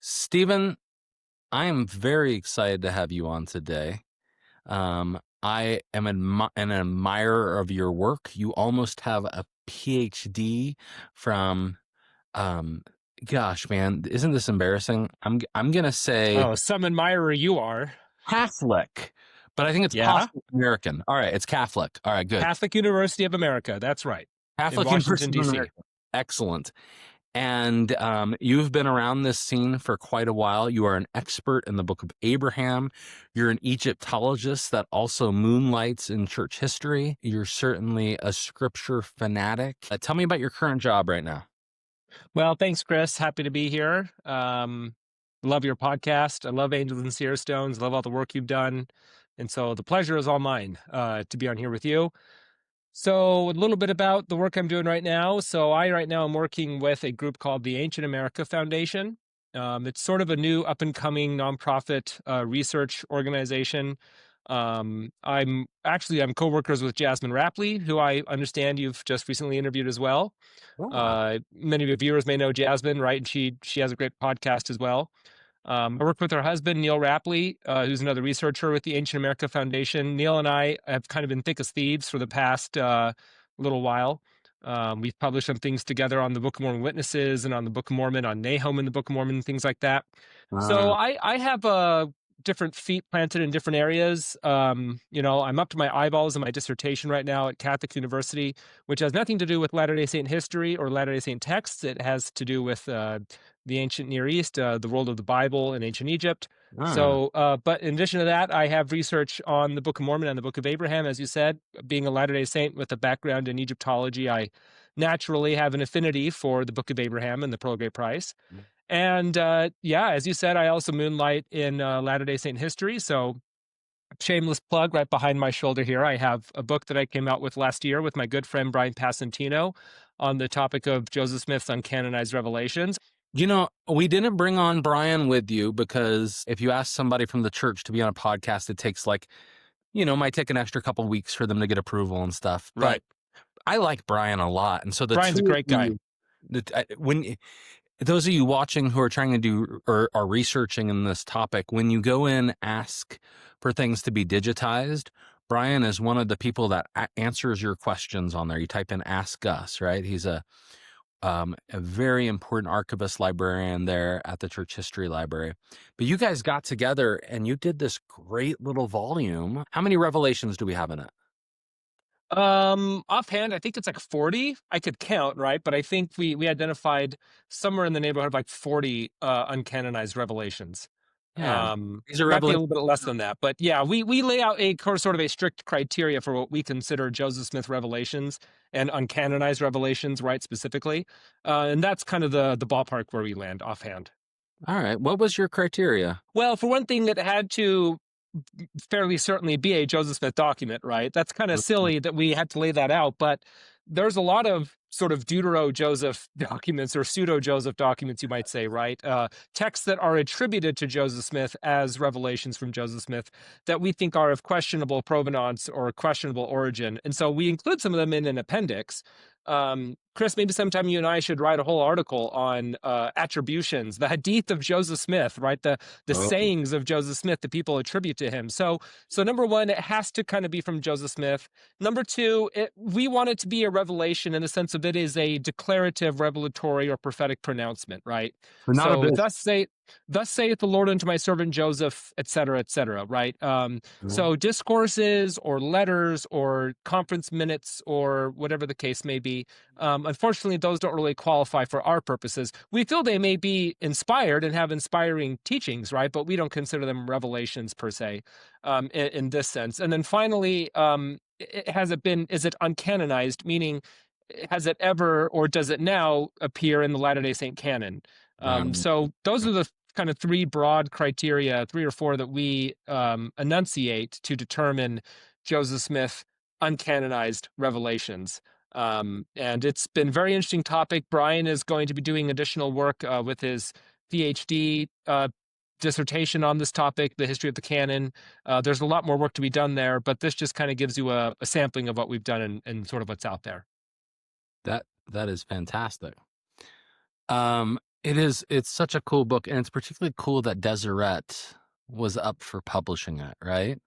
Stephen, I am very excited to have you on today. I am an admirer of your work. You almost have a PhD from, um, gosh, man, isn't this embarrassing? I'm gonna say Oh, some admirer you are. Catholic, but I think it's Yeah. possibly American. All right, it's Catholic. All right, good. Catholic University of America. That's right. In Catholic Washington, University of D.C. America. Excellent. And you've been around this scene for quite a while. You are an expert in the book of Abraham. You're an Egyptologist that also moonlights in church history. You're certainly a scripture fanatic. Tell me about your current job right now. Well, thanks, Chris. Happy to be here. Love your podcast. I love Angels Seer Stones. Love all the work you've done. And so the pleasure is all mine to be on here with you. So a little bit about the work I'm doing right now. So right now am working with a group called the Ancient America Foundation. It's sort of a new up-and-coming nonprofit research organization. I'm co-workers with Jasmine Rapley, who I understand you've just recently interviewed as well. Many of your viewers may know Jasmine, right? And she has a great podcast as well. I work with her husband, Newel Rapley, who's another researcher with the Ancient America Foundation. Neil and I have kind of been thick as thieves for the past little while. We've published some things together on the Book of Mormon Witnesses and on the Book of Mormon, on Nahum in the Book of Mormon, things like that. So I have different feet planted in different areas. I'm up to my eyeballs in my dissertation right now at Catholic University, which has nothing to do with Latter-day Saint history or Latter-day Saint texts. It has to do with the ancient Near East, the world of the Bible in ancient Egypt. So, but in addition to that, I have research on the Book of Mormon and the Book of Abraham. As you said, being a Latter-day Saint with a background in Egyptology, I naturally have an affinity for the Book of Abraham and the Pearl of Great Price. And as you said, I also moonlight in Latter-day Saint history. So shameless plug right behind my shoulder here. I have a book that I came out with last year with my good friend Brian Passantino on the topic of Joseph Smith's uncanonized revelations. You know, we didn't bring on Brian with you because if you ask somebody from the church to be on a podcast, it takes might take an extra couple weeks for them to get approval and stuff. But Right. I like Brian a lot. And so Brian's a great guy. When those of you watching who are trying to do or are researching in this topic, when you go in, ask for things to be digitized, Brian is one of the people that answers your questions on there. You type in "Ask Us," right? He's a very important archivist librarian there at the Church History Library. But you guys got together and you did this great little volume. How many revelations do we have in it? Offhand, I think it's like 40. I could count, right? But I think we identified somewhere in the neighborhood of like 40 uncanonized revelations. Yeah, these are Might be a revelations. little bit less than that, but yeah, we lay out a sort of a strict criteria for what we consider Joseph Smith revelations and uncanonized revelations, right? Specifically, and that's kind of the ballpark where we land offhand. All right. What was your criteria? Well, for one thing, it had to fairly certainly be a Joseph Smith document, right? That's kind of silly that we had to lay that out, but there's a lot of sort of Deutero-Joseph documents or pseudo-Joseph documents, you might say, right? Texts that are attributed to Joseph Smith as revelations from Joseph Smith that we think are of questionable provenance or questionable origin. And so we include some of them in an appendix. Chris, maybe sometime you and I should write a whole article on attributions, the hadith of Joseph Smith, right? The sayings of Joseph Smith that people attribute to him. So number one, it has to kind of be from Joseph Smith. Number two, we want it to be a revelation in the sense of it is a declarative, revelatory, or prophetic pronouncement, right? So thus saith the Lord unto my servant Joseph, et cetera, right? So discourses or letters or conference minutes or whatever the case may be, unfortunately, those don't really qualify for our purposes. We feel they may be inspired and have inspiring teachings, right? But we don't consider them revelations per se in this sense. And then finally, is it uncanonized? Meaning, has it ever or does it now appear in the Latter-day Saint canon? So those are the kind of three broad criteria, 3 or 4 that we enunciate to determine Joseph Smith uncanonized revelations. And it's been a very interesting topic. Brian is going to be doing additional work with his PhD dissertation on this topic, the history of the canon. There's a lot more work to be done there, but this just kind of gives you a sampling of what we've done and sort of what's out there. That is fantastic. It is. It's such a cool book, and it's particularly cool that Deseret was up for publishing it, right?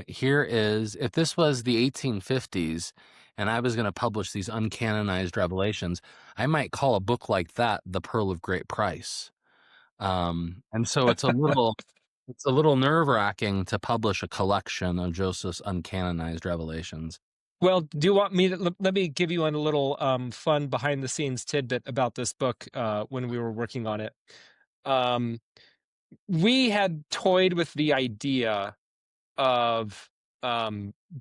Here is, if this was the 1850s and I was going to publish these uncanonized revelations, I might call a book like that The Pearl of Great Price. And so it's a little nerve-wracking to publish a collection of Joseph's uncanonized revelations. Well, do you want me to let me give you a little fun behind the scenes tidbit about this book when we were working on it. We had toyed with the idea of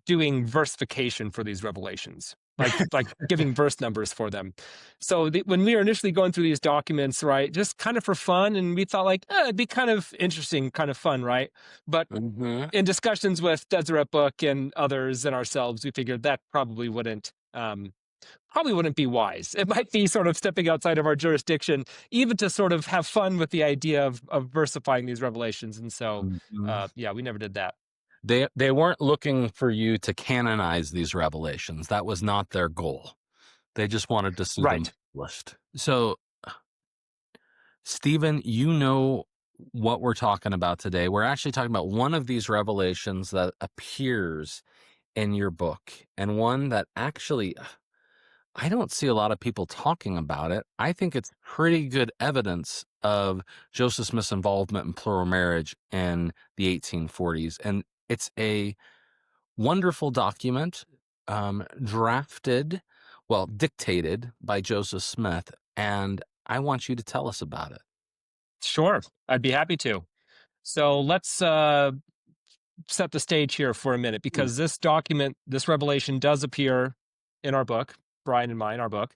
doing versification for these revelations, like giving verse numbers for them. So when we were initially going through these documents, right, just kind of for fun, and we thought like it'd be kind of interesting, kind of fun, right? But in discussions with Deseret Book and others and ourselves, we figured that probably wouldn't be wise. It might be sort of stepping outside of our jurisdiction, even to sort of have fun with the idea of versifying these revelations. And so, yeah, we never did that. They weren't looking for you to canonize these revelations. That was not their goal. They just wanted to see them published. So, Stephen, you know what we're talking about today. We're actually talking about one of these revelations that appears in your book, and one that actually I don't see a lot of people talking about it. I think it's pretty good evidence of Joseph Smith's involvement in plural marriage in the 1840s. And it's a wonderful document, dictated by Joseph Smith. And I want you to tell us about it. Sure, I'd be happy to. So let's set the stage here for a minute, because this document, this revelation, does appear in our book, Brian and mine, our book.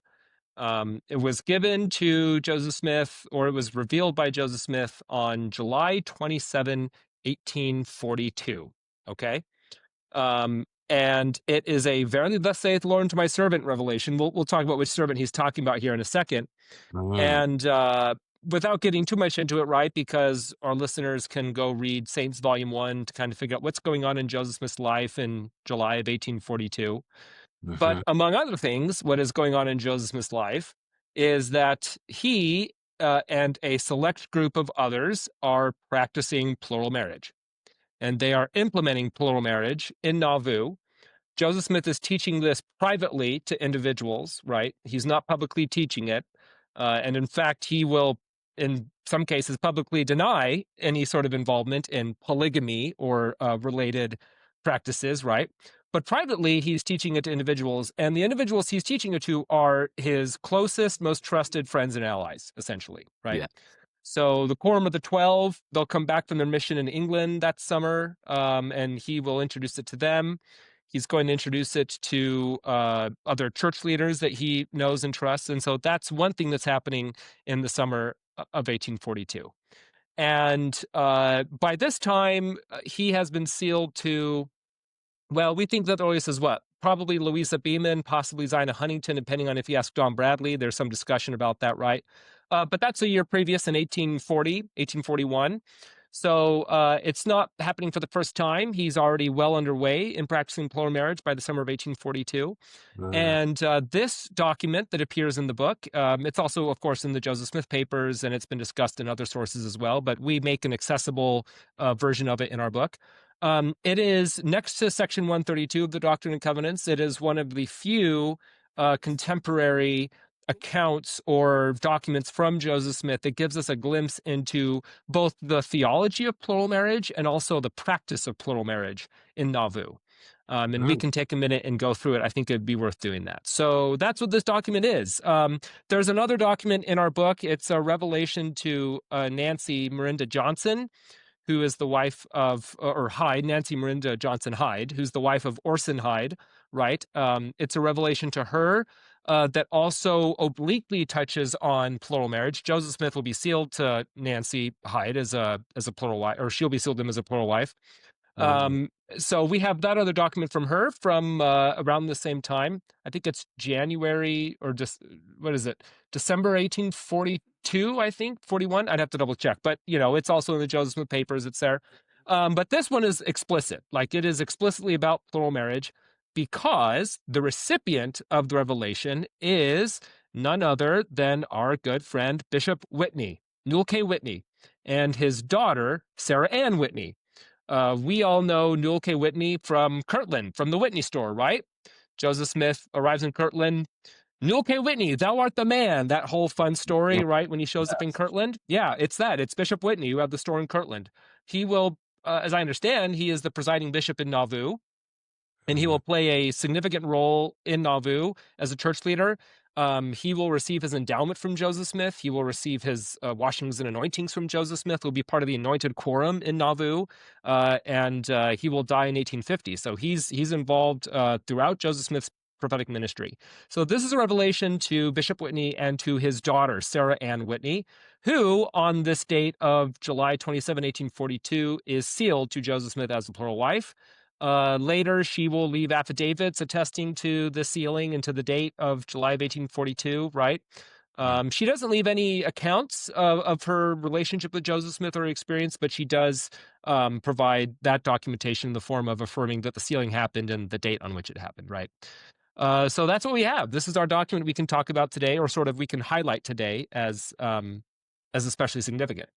It was given to Joseph Smith, or it was revealed by Joseph Smith on July 27, 1842. Okay. And it is a verily thus saith the Lord unto my servant revelation. We'll talk about which servant he's talking about here in a second. And without getting too much into it, right, because our listeners can go read Saints Volume 1 to kind of figure out what's going on in Joseph Smith's life in July of 1842. But among other things, what is going on in Joseph Smith's life is that he and a select group of others are practicing plural marriage. And they are implementing plural marriage in Nauvoo. Joseph Smith is teaching this privately to individuals, right? He's not publicly teaching it. And in fact, he will, in some cases, publicly deny any sort of involvement in polygamy or related practices, right? But privately, he's teaching it to individuals, and the individuals he's teaching it to are his closest, most trusted friends and allies, essentially, right? Yeah. So the Quorum of the 12, they'll come back from their mission in England that summer, and he will introduce it to them. He's going to introduce it to other church leaders that he knows and trusts. And so that's one thing that's happening in the summer of 1842. And by this time, he has been sealed to, well, we think that the earliest is what? Probably Louisa Beeman, possibly Zina Huntington, depending on if you ask Don Bradley. There's some discussion about that, right? But that's a year previous in 1841. So it's not happening for the first time. He's already well underway in practicing plural marriage by the summer of 1842. And this document that appears in the book, it's also, of course, in the Joseph Smith papers, and it's been discussed in other sources as well, but we make an accessible version of it in our book. It is next to Section 132 of the Doctrine and Covenants. It is one of the few contemporary accounts or documents from Joseph Smith that gives us a glimpse into both the theology of plural marriage and also the practice of plural marriage in Nauvoo. And we can take a minute and go through it. I think it'd be worth doing that. So that's what this document is. There's another document in our book. It's a revelation to Nancy Miranda Johnson, who is the wife of, or Hyde, Nancy Miranda Johnson Hyde, who's the wife of Orson Hyde, right? It's a revelation to her that also obliquely touches on plural marriage. Joseph Smith will be sealed to Nancy Hyde as a plural wife, or she'll be sealed to him as a plural wife. So we have that other document from her from around the same time. I think it's January or just, what is it? December 1842, I think, 41. I'd have to double check, but you know, it's also in the Joseph Smith papers. It's there. But this one is explicit. Like, it is explicitly about plural marriage, because the recipient of the revelation is none other than our good friend Bishop Whitney, Newel K. Whitney, and his daughter, Sarah Ann Whitney. We all know Newel K. Whitney from Kirtland, from the Whitney store, right? Joseph Smith arrives in Kirtland. Newel K. Whitney, thou art the man. That whole fun story, right? When he shows up in Kirtland. Yeah, it's that. It's Bishop Whitney who had the store in Kirtland. He will, as I understand, he is the presiding bishop in Nauvoo, and he will play a significant role in Nauvoo as a church leader. He will receive his endowment from Joseph Smith. He will receive his washings and anointings from Joseph Smith. He'll be part of the anointed quorum in Nauvoo, and he will die in 1850. So he's involved throughout Joseph Smith's prophetic ministry. So this is a revelation to Bishop Whitney and to his daughter, Sarah Ann Whitney, who on this date of July 27, 1842, is sealed to Joseph Smith as the plural wife. Later, she will leave affidavits attesting to the sealing and to the date of July of 1842, right? She doesn't leave any accounts of her relationship with Joseph Smith or experience, but she does provide that documentation in the form of affirming that the sealing happened and the date on which it happened, right? So that's what we have. This is our document we can talk about today, or sort of we can highlight today as especially significant.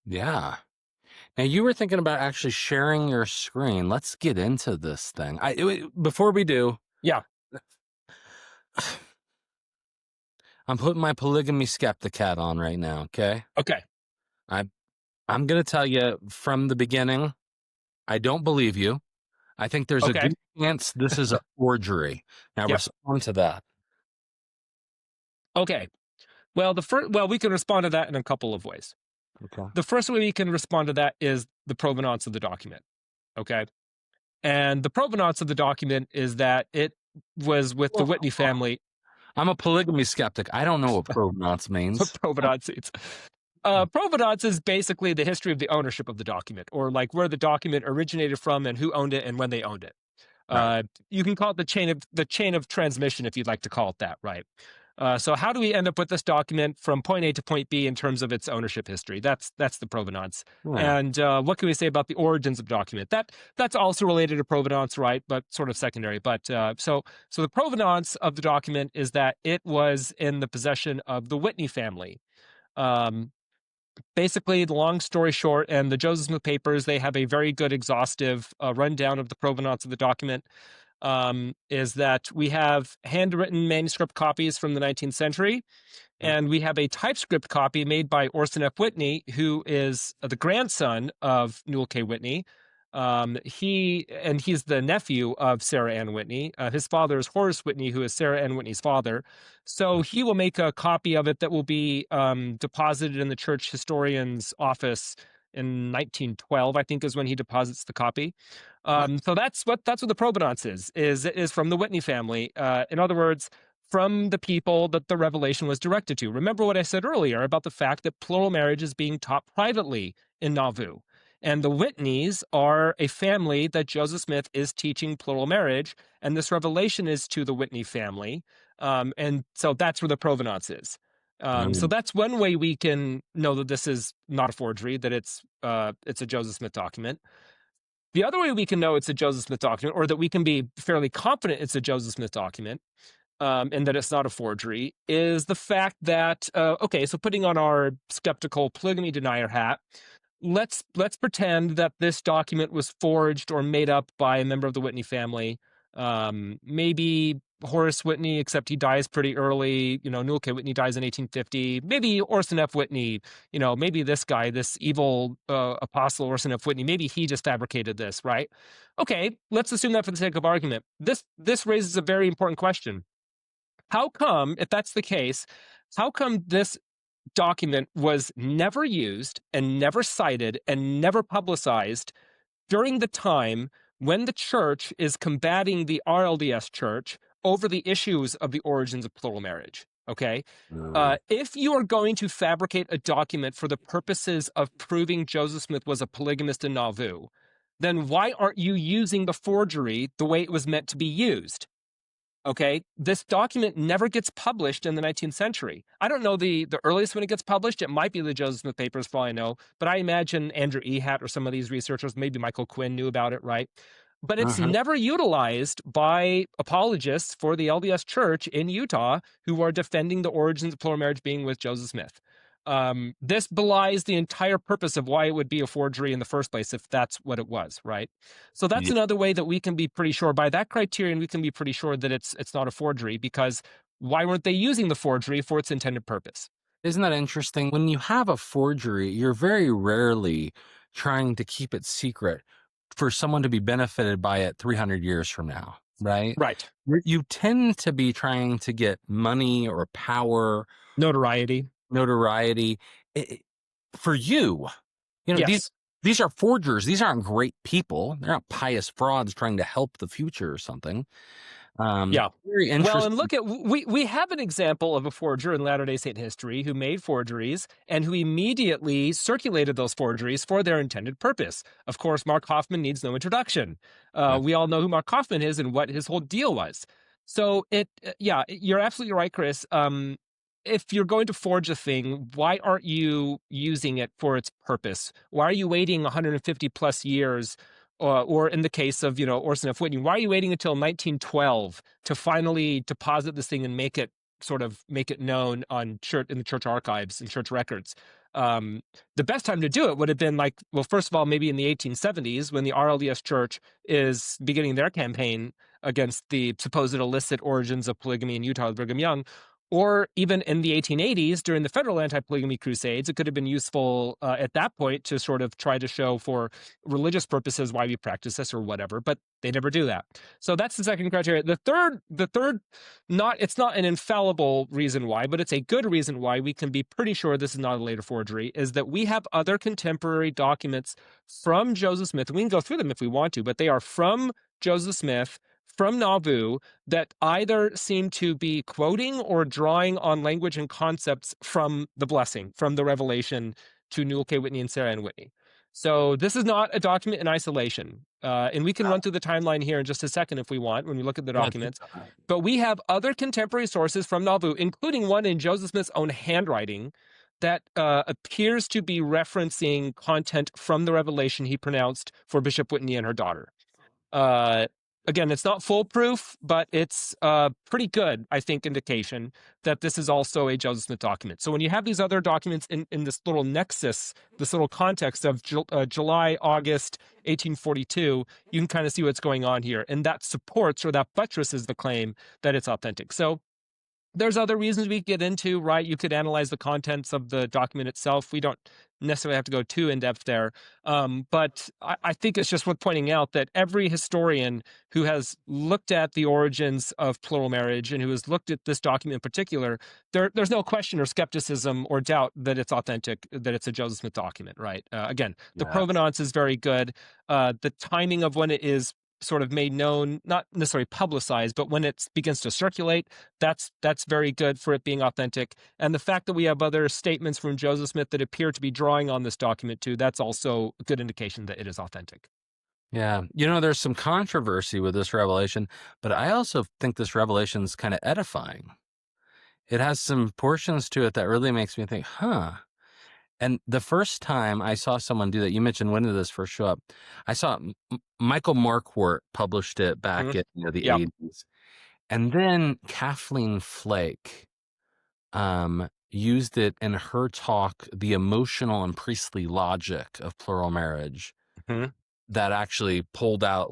Yeah. Now you were thinking about actually sharing your screen. Let's get into this thing. Before we do, yeah, I'm putting my polygamy skeptic hat on right now. Okay. Okay. I'm going to tell you from the beginning, I don't believe you. I think there's a good chance this is a forgery. Now respond to that. Okay. Well, we can respond to that in a couple of ways. Okay. The first way we can respond to that is the provenance of the document. Okay. And the provenance of the document is that it was with the Whitney family. I'm a polygamy skeptic. I don't know what provenance means. Provenance is. Provenance is basically the history of the ownership of the document, or like where the document originated from and who owned it and when they owned it. Right. You can call it the chain of transmission, if you'd like to call it that, right? So how do we end up with this document from point A to point B in terms of its ownership history? That's the provenance. Yeah. And what can we say about the origins of document? That's also related to provenance, right? But sort of secondary. But so the provenance of the document is that it was in the possession of the Whitney family. Basically, the long story short, and the Joseph Smith papers, they have a very good exhaustive rundown of the provenance of the document. Is that we have handwritten manuscript copies from the 19th century, and we have a typescript copy made by Orson F. Whitney, who is the grandson of Newel K. Whitney. He's the nephew of Sarah Ann Whitney. His father is Horace Whitney, who is Sarah Ann Whitney's father. So he will make a copy of it that will be deposited in the church historian's office in 1912, I think, is when he deposits the copy. So that's what the provenance is from the Whitney family. In other words, from the people that the revelation was directed to. Remember what I said earlier about the fact that plural marriage is being taught privately in Nauvoo. And the Whitneys are a family that Joseph Smith is teaching plural marriage, and this revelation is to the Whitney family. And so that's where the provenance is. So that's one way we can know that this is not a forgery, that it's a Joseph Smith document. The other way we can know it's a Joseph Smith document, or that we can be fairly confident it's a Joseph Smith document, and that it's not a forgery, is the fact that, so putting on our skeptical polygamy denier hat, let's pretend that this document was forged or made up by a member of the Whitney family. Maybe Horace Whitney, except he dies pretty early. Newel K. Whitney dies in 1850. Maybe Orson F. Whitney, maybe this guy, this evil apostle Orson F. Whitney, maybe he just fabricated this, right? Okay, let's assume that for the sake of argument. This raises a very important question. How come, if that's the case, how come this document was never used and never cited and never publicized during the time when the church is combating the RLDS church over the issues of the origins of plural marriage? Okay. If you are going to fabricate a document for the purposes of proving Joseph Smith was a polygamist in Nauvoo, then why aren't you using the forgery the way it was meant to be used? Okay, this document never gets published in the 19th century. I don't know the earliest when it gets published. It might be the Joseph Smith papers, for all I know, but I imagine Andrew Ehat or some of these researchers, maybe Michael Quinn, knew about it, right? but it's Uh-huh. never utilized by apologists for the LDS Church in Utah who are defending the origins of plural marriage being with Joseph Smith. This belies the entire purpose of why it would be a forgery in the first place, if that's what it was, right? So that's Yeah. another way that we can be pretty sure, by that criterion, we can be pretty sure that it's not a forgery, because why weren't they using the forgery for its intended purpose? Isn't that interesting? When you have a forgery, you're very rarely trying to keep it secret for someone to be benefited by it 300 years from now, right? Right. You tend to be trying to get money or power, Notoriety. notoriety. I- for you. You know, Yes. these are forgers. These aren't great people. They're not pious frauds trying to help the future or something. Yeah. Very Well, and interesting. look at, we have an example of a forger in Latter-day Saint history who made forgeries and who immediately circulated those forgeries for their intended purpose. Of course, Mark Hoffman needs no introduction. That's We all know who Mark Hoffman is and what his whole deal was. So yeah, you're absolutely right, Chris. If you're going to forge a thing, why aren't you using it for its purpose? Why are you waiting 150 plus years? Or in the case of, Orson F. Whitney, why are you waiting until 1912 to finally deposit this thing and make it known in the church archives and church records? The best time to do it would have been first of all, maybe in the 1870s, when the RLDS Church is beginning their campaign against the supposed illicit origins of polygamy in Utah with Brigham Young. Or even in the 1880s, during the federal anti-polygamy crusades, it could have been useful at that point to sort of try to show for religious purposes why we practice this or whatever, but they never do that. So that's the second criteria. The third, it's not an infallible reason why, but it's a good reason why we can be pretty sure this is not a later forgery, is that we have other contemporary documents from Joseph Smith. We can go through them if we want to, but they are from Joseph Smith, from Nauvoo, that either seem to be quoting or drawing on language and concepts from the blessing, from the revelation to Newel K, Whitney, and Sarah and Whitney. So this is not a document in isolation. And we can run through the timeline here in just a second if we want, when we look at the documents. But we have other contemporary sources from Nauvoo, including one in Joseph Smith's own handwriting, that appears to be referencing content from the revelation he pronounced for Bishop Whitney and her daughter. Again, it's not foolproof, but it's pretty good, I think, indication that this is also a Joseph Smith document. So when you have these other documents in this little nexus, this little context of July, August 1842, you can kind of see what's going on here. And that supports, or that buttresses, the claim that it's authentic. So there's other reasons we get into, right? You could analyze the contents of the document itself. We don't necessarily have to go too in depth there. But I think it's just worth pointing out that every historian who has looked at the origins of plural marriage and who has looked at this document in particular, there's no question or skepticism or doubt that it's authentic, that it's a Joseph Smith document, right? Again, the provenance is very good. The timing of when it is sort of made known, not necessarily publicized, but when it begins to circulate, that's very good for it being authentic. And the fact that we have other statements from Joseph Smith that appear to be drawing on this document too, that's also a good indication that it is authentic. Yeah. There's some controversy with this revelation, but I also think this revelation is kind of edifying. It has some portions to it that really makes me think, huh. And the first time I saw someone do that, you mentioned, when did this first show up? I saw Michael Marquardt published it back in the 80s. And then Kathleen Flake used it in her talk, The Emotional and Priestly Logic of Plural Marriage, that actually pulled out,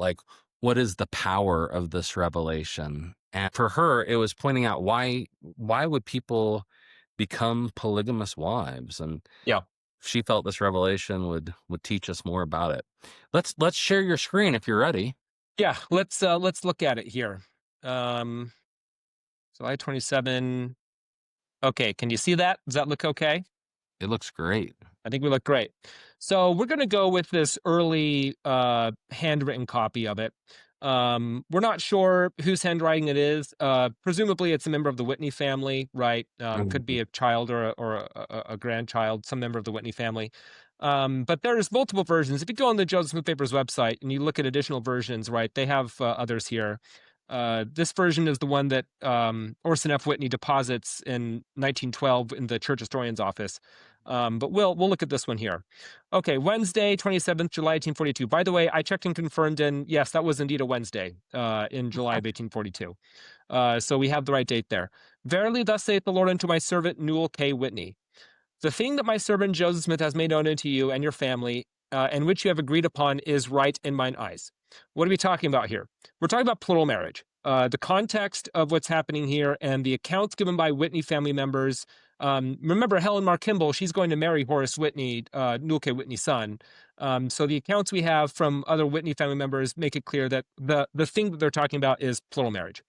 what is the power of this revelation? And for her, it was pointing out why would people become polygamous wives? And she felt this revelation would teach us more about it. Let's share your screen if you're ready. Yeah, let's look at it here. July 27. Okay, can you see that? Does that look okay? It looks great. I think we look great. So we're going to go with this early handwritten copy of it. We're not sure whose handwriting it is. Presumably it's a member of the Whitney family, right? Could be a child or a grandchild, some member of the Whitney family. But there's multiple versions. If you go on the Joseph Smith Papers website and you look at additional versions, right, they have others here. This version is the one that Orson F. Whitney deposits in 1912 in the church historian's office. But we'll look at this one here. Okay, Wednesday, 27th July 1842. By the way, I checked and confirmed, and yes, that was indeed a Wednesday in July of 1842. So we have the right date there. Verily, thus saith the Lord unto my servant Newel K. Whitney. The thing that my servant Joseph Smith has made known unto you and your family, and which you have agreed upon, is right in mine eyes. What are we talking about here? We're talking about plural marriage. The context of what's happening here and the accounts given by Whitney family members. Remember, Helen Mar Kimball, she's going to marry Horace Whitney, Newel K. Whitney's son. So the accounts we have from other Whitney family members make it clear that the thing that they're talking about is plural marriage.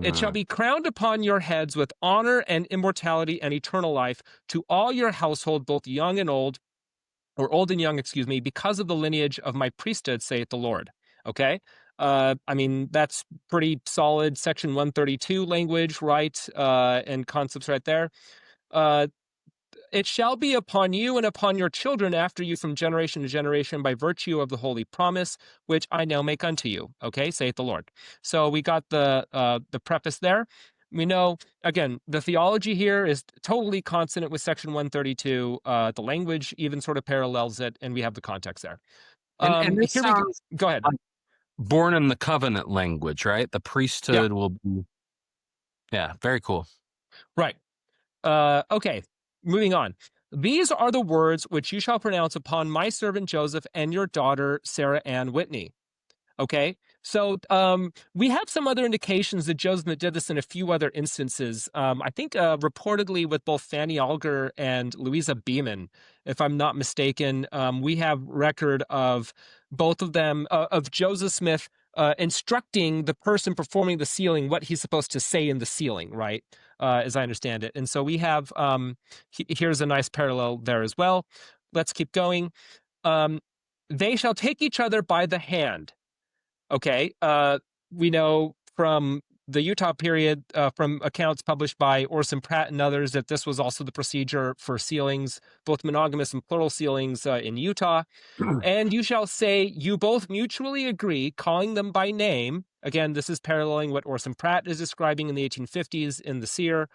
It shall be crowned upon your heads with honor and immortality and eternal life to all your household, both young and old, or old and young, excuse me, because of the lineage of my priesthood, saith the Lord. Okay? I mean, that's pretty solid Section 132 language, right? And concepts right there. It shall be upon you and upon your children after you from generation to generation by virtue of the holy promise, which I now make unto you. Okay, saith the Lord. So we got the preface there. We know, again, the theology here is totally consonant with Section 132. The language even sort of parallels it, and we have the context there. And this Here sounds we go. Go ahead. like born in the covenant language, right? The priesthood will be, yeah, very cool. Right. Okay, moving on. These are the words which you shall pronounce upon my servant Joseph and your daughter Sarah Ann Whitney. Okay, so we have some other indications that Joseph did this in a few other instances. I think reportedly with both Fanny Alger and Louisa Beeman, if I'm not mistaken. We have record of both of them, of Joseph Smith instructing the person performing the sealing what he's supposed to say in the sealing, right? As I understand it. And so we have, here's a nice parallel there as well. Let's keep going. They shall take each other by the hand. Okay, we know from the Utah period, from accounts published by Orson Pratt and others, that this was also the procedure for sealings, both monogamous and plural sealings in Utah. And you shall say, you both mutually agree, calling them by name. Again, this is paralleling what Orson Pratt is describing in the 1850s in The Seer,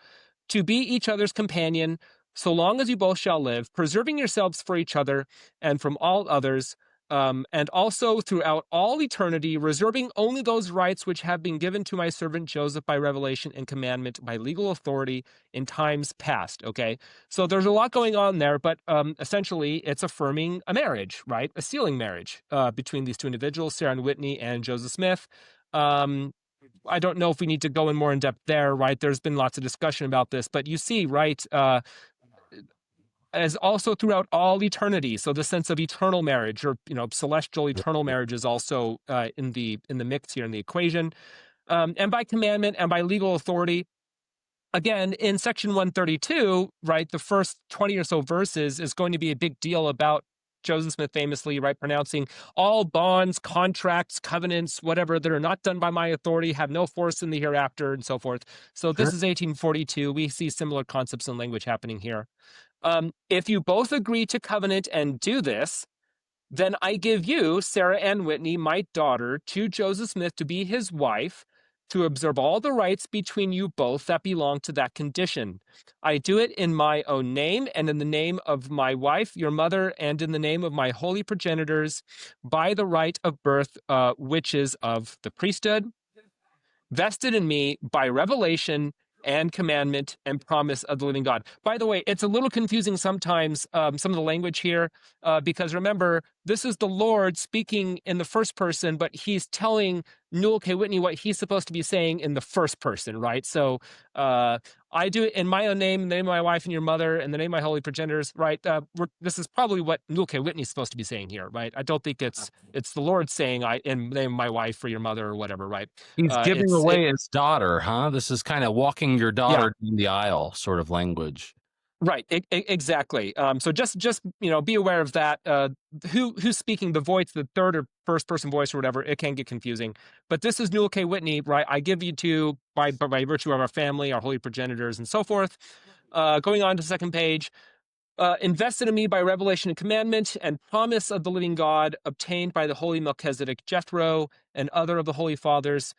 to be each other's companion, so long as you both shall live, preserving yourselves for each other and from all others, and also throughout all eternity, reserving only those rights which have been given to my servant Joseph by revelation and commandment by legal authority in times past. Okay, so there's a lot going on there, but essentially it's affirming a marriage, right? A sealing marriage between these two individuals, Sarah Ann Whitney and Joseph Smith. I don't know if we need to go in more in depth there, right? There's been lots of discussion about this, but you see, right, as also throughout all eternity. So the sense of eternal marriage, or celestial eternal marriage, is also in the mix here in the equation, and by commandment and by legal authority. Again, in Section 132, right, the first 20 or so verses is going to be a big deal about Joseph Smith famously, right, pronouncing all bonds, contracts, covenants, whatever, that are not done by my authority have no force in the hereafter, and so forth. So this is 1842. We see similar concepts and language happening here. If you both agree to covenant and do this, then I give you, Sarah Ann Whitney, my daughter, to Joseph Smith to be his wife, to observe all the rights between you both that belong to that condition. I do it in my own name and in the name of my wife, your mother, and in the name of my holy progenitors, by the right of birth, which is of the priesthood, vested in me by revelation and commandment and promise of the living God. By the way, it's a little confusing sometimes, some of the language here, because remember, this is the Lord speaking in the first person, but he's telling Newel K. Whitney what he's supposed to be saying in the first person, right? So I do it in my own name, in the name of my wife and your mother, and the name of my holy progenitors, right? This is probably what Newel K. Whitney is supposed to be saying here, right? I don't think it's the Lord saying in the name of my wife or your mother or whatever, right? He's giving away his daughter, huh? This is kind of walking your daughter down the aisle sort of language. Right, exactly. So just be aware of that. Who's speaking, the voice, the third or first person voice or whatever, it can get confusing. But this is Newel K. Whitney, right? I give you to by virtue of our family, our holy progenitors, and so forth. Going on to the second page. invested in me by revelation and commandment and promise of the living God, obtained by the holy Melchizedek, Jethro, and other of the holy fathers.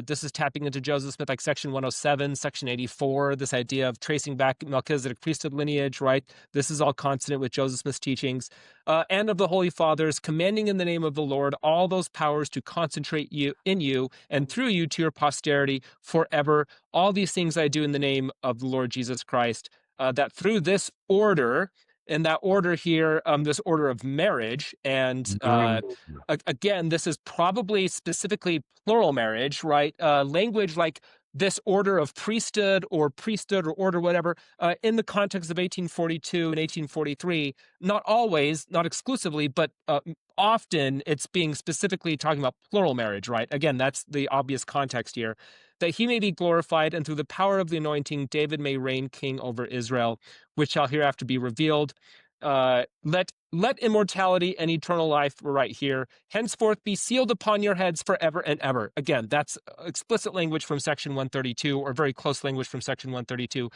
This is tapping into Joseph Smith, like section 107, section 84, this idea of tracing back Melchizedek priesthood lineage, right? This is all consonant with Joseph Smith's teachings. And of the holy fathers, commanding in the name of the Lord all those powers to concentrate you in you and through you to your posterity forever. All these things I do in the name of the Lord Jesus Christ. That through this order, and that order here, this order of marriage, and again, this is probably specifically plural marriage, right? Language like this order of priesthood or order, whatever, in the context of 1842 and 1843, not always, not exclusively, but often it's being specifically talking about plural marriage, right? Again, that's the obvious context here. That he may be glorified, and through the power of the anointing, David may reign king over Israel, which shall hereafter be revealed. Let immortality and eternal life, we're right here, henceforth be sealed upon your heads forever and ever. Again, that's explicit language from section 132, or very close language from section 132.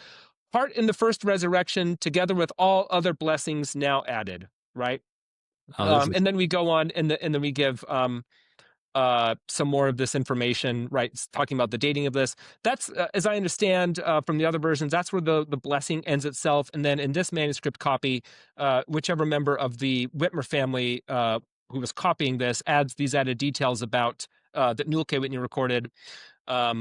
Part in the first resurrection, together with all other blessings now added, right? And then we go on, and then we give some more of this information, right? It's talking about the dating of this. That's, as I understand from the other versions, that's where the blessing ends itself. And then in this manuscript copy, whichever member of the Whitmer family who was copying this adds these added details about that Newel K. Whitney recorded. Other